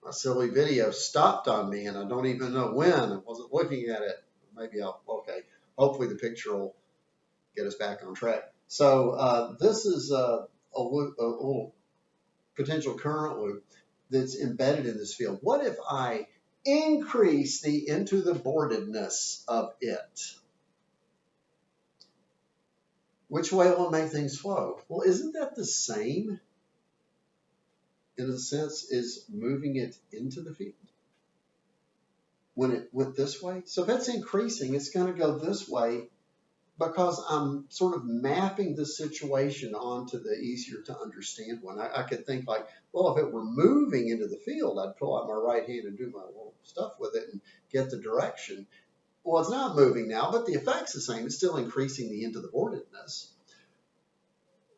my silly video stopped on me, and I don't even know when. I wasn't looking at it. Maybe okay. Hopefully the picture will get us back on track. So this is a little potential current loop that's embedded in this field. What if I increase the into the boardedness of it? Which way will it make things flow? Well, isn't that the same in a sense as moving it into the field when it went this way? So if it's increasing, it's going to go this way because I'm sort of mapping the situation onto the easier to understand one. I could think like, well, if it were moving into the field, I'd pull out my right hand and do my little stuff with it and get the direction. Well, it's not moving now, but the effect's the same. It's still increasing the into the boardedness.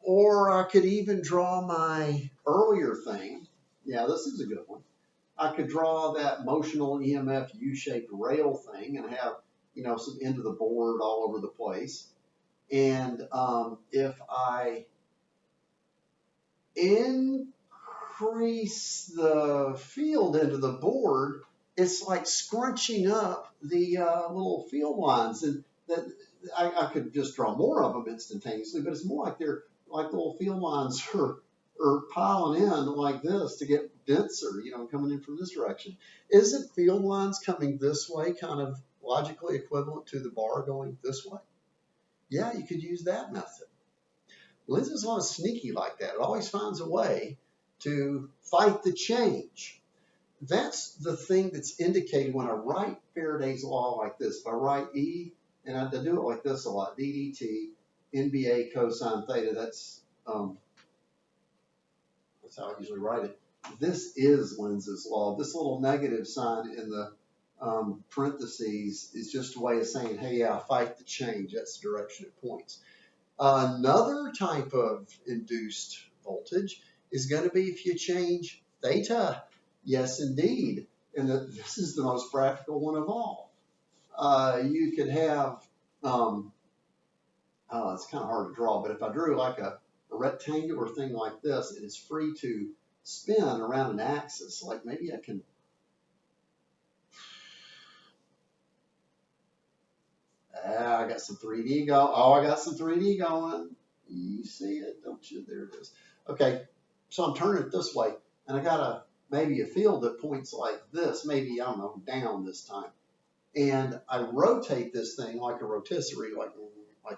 Or I could even draw my earlier thing. Yeah, this is a good one. I could draw that motional EMF U-shaped rail thing and have, some into the board all over the place. And if I increase the field into the board, it's like scrunching up the little field lines. And that I could just draw more of them instantaneously, but it's more like they're like little field lines are piling in like this to get denser, coming in from this direction. Isn't field lines coming this way kind of logically equivalent to the bar going this way? Yeah, you could use that method. Lenz's law is sneaky like that. It always finds a way to fight the change. That's the thing that's indicated when I write Faraday's law like this. If I write E, and I do it like this a lot, d dt, NBA cosine theta, that's how I usually write it. This is Lenz's law. This little negative sign in the parentheses is just a way of saying, hey, yeah, fight the change. That's the direction it points. Another type of induced voltage is going to be if you change theta. Yes, indeed. And this is the most practical one of all. You could have, it's kind of hard to draw, but if I drew like a rectangular thing like this, it is free to spin around an axis. Like maybe I can, I got some 3D going. Oh, I got some 3D going. You see it, don't you? There it is. Okay, so I'm turning it this way, and I got maybe a field that points like this, maybe, I don't know, down this time. And I rotate this thing like a rotisserie, like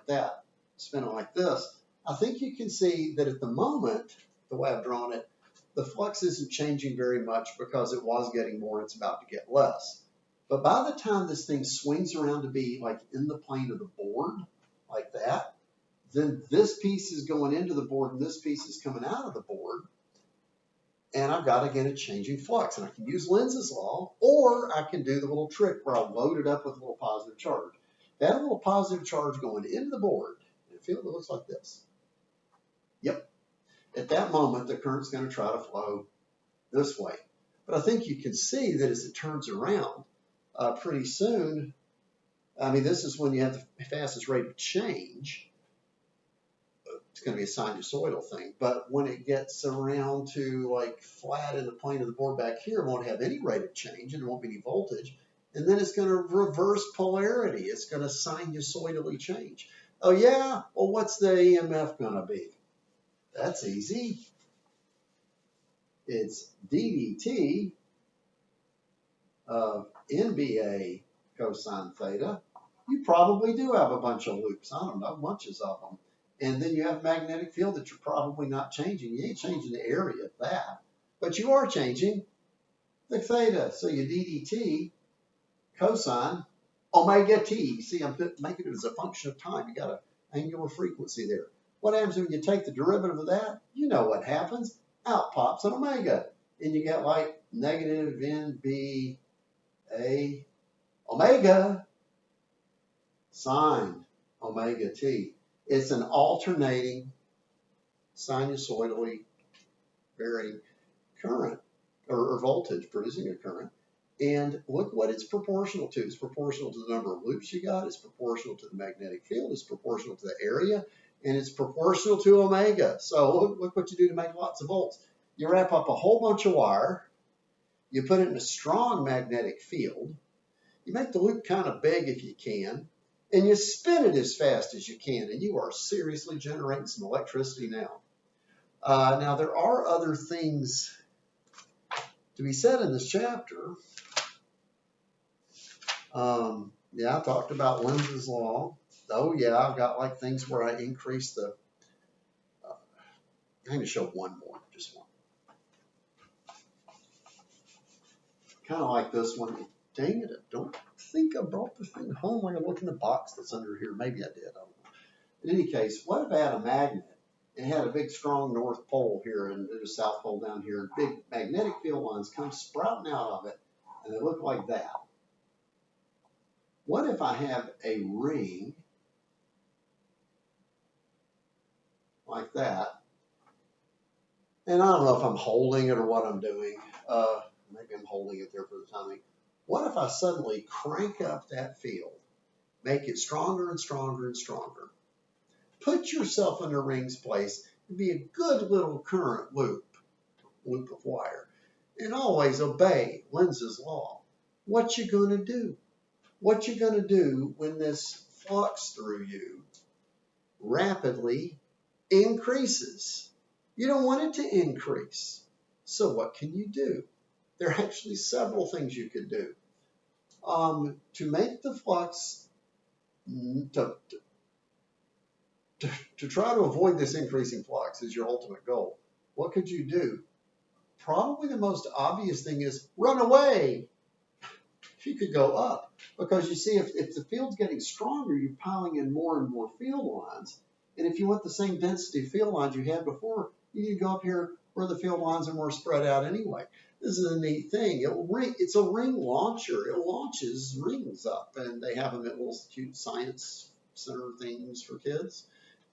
that, spin it like this. I think you can see that at the moment, the way I've drawn it, the flux isn't changing very much because it was getting more, it's about to get less. But by the time this thing swings around to be like in the plane of the board, like that, then this piece is going into the board and this piece is coming out of the board. And I've got to get a changing flux. And I can use Lenz's law, or I can do the little trick where I'll load it up with a little positive charge. That little positive charge going into the board, and feel it looks like this. Yep. At that moment, the current's going to try to flow this way. But I think you can see that as it turns around, pretty soon, I mean, this is when you have the fastest rate of change. It's going to be a sinusoidal thing. But when it gets around to like flat in the plane of the board back here, it won't have any rate of change and there won't be any voltage. And then it's going to reverse polarity. It's going to sinusoidally change. Oh, yeah? Well, what's the EMF going to be? That's easy. It's ddt of NBA cosine theta. You probably do have a bunch of loops. I don't know, bunches of them. And then you have a magnetic field that you're probably not changing. You ain't changing the area of that. But you are changing the theta. So you ddt cosine omega t. See, I'm making it as a function of time. You got an angular frequency there. What happens when you take the derivative of that? You know what happens. Out pops an omega. And you get like negative NBA omega sine omega t. It's an alternating, sinusoidally varying current or voltage producing a current. And look what it's proportional to. It's proportional to the number of loops you got. It's proportional to the magnetic field. It's proportional to the area. And it's proportional to omega. So look what you do to make lots of volts. You wrap up a whole bunch of wire. You put it in a strong magnetic field. You make the loop kind of big if you can, and you spin it as fast as you can, and you are seriously generating some electricity now. Now, there are other things to be said in this chapter. Yeah, I talked about Lenz's law. Oh, yeah, I've got like things where I increase the, I'm going to show one more, just one. Kind of like this one. Dang it, I don't think I brought the thing home. I can look in the box that's under here. Maybe I did, I don't know. In any case, what if I had a magnet and had a big strong north pole here and there's a south pole down here, and big magnetic field lines come sprouting out of it, and they look like that? What if I have a ring like that? And I don't know if I'm holding it or what I'm doing. Maybe I'm holding it there for the timing. What if I suddenly crank up that field, make it stronger and stronger and stronger? Put yourself in a ring's place. It'd be a good little current loop of wire. And always obey Lenz's law. What you going to do? What you going to do when this flux through you rapidly increases? You don't want it to increase. So what can you do? There are actually several things you could do. To make the flux, to try to avoid this increasing flux is your ultimate goal. What could you do? Probably the most obvious thing is run away. If you could go up, because you see, if the field's getting stronger, you're piling in more and more field lines. And if you want the same density field lines you had before, you need to go up here where the field lines are more spread out anyway. This is a neat thing. It's a ring launcher. It launches rings up, and they have them at little cute science center things for kids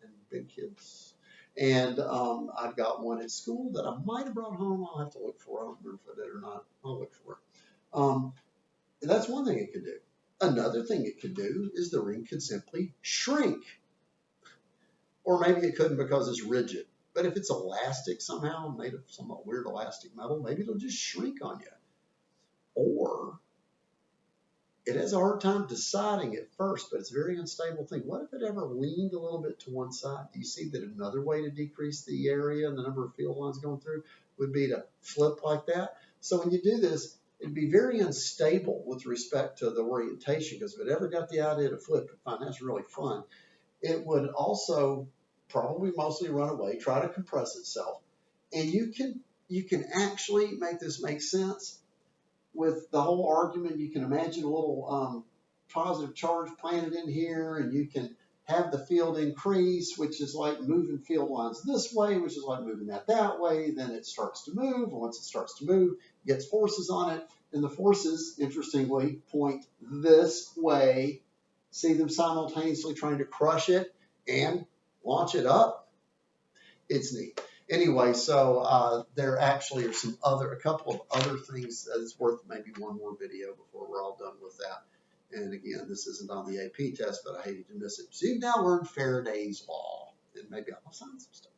and big kids. And I've got one at school that I might have brought home. I'll have to look for it. I don't remember if I did or not. I'll look for it. That's one thing it could do. Another thing it could do is the ring could simply shrink. Or maybe it couldn't because it's rigid. But if it's elastic somehow, made of some weird elastic metal, maybe it'll just shrink on you. Or it has a hard time deciding at first, but it's a very unstable thing. What if it ever leaned a little bit to one side? Do you see that another way to decrease the area and the number of field lines going through would be to flip like that? So when you do this, it'd be very unstable with respect to the orientation, because if it ever got the idea to flip, you'd find that's really fun. It would also probably mostly run away, try to compress itself. And you can actually make this make sense with the whole argument. You can imagine a little positive charge planted in here, and you can have the field increase, which is like moving field lines this way, which is like moving that way. Then it starts to move, and once it starts to move, it gets forces on it, and the forces, interestingly, point this way. See them simultaneously trying to crush it and launch it up. It's neat. Anyway, so there actually are a couple of other things that is worth maybe one more video before we're all done with that. And again, this isn't on the AP test, but I hated to miss it. So you've now learned Faraday's law, and maybe I'll sign some stuff.